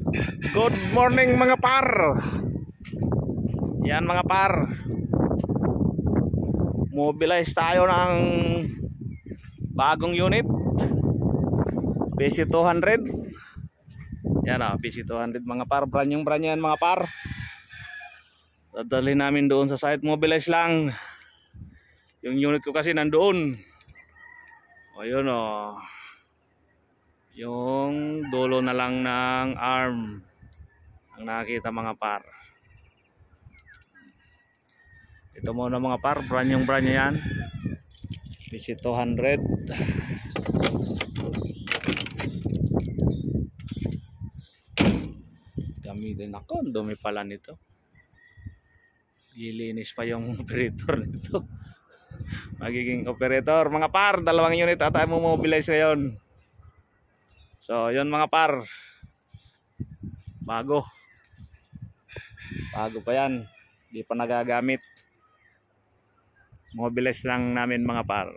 Good morning mga par. Yan mga par, mobilize tayo ng bagong unit PC200. Yan o, PC200 mga par, brand yan mga par. Dadalhin namin doon sa site, mobilize lang. Yung unit ko kasi nandoon. O yun o, yung dulo na lang ng arm ang nakita mga par. Ito muna mga par, brand yan, PC200. Gamitin ako, ang dumi pala nito. Gilinis pa yung operator nito. Magiging operator mga par, dalawang unit at tayo mobilize ngayon. So yun mga par, bago pa yan, di pa nagagamit. Mobilize lang namin mga par.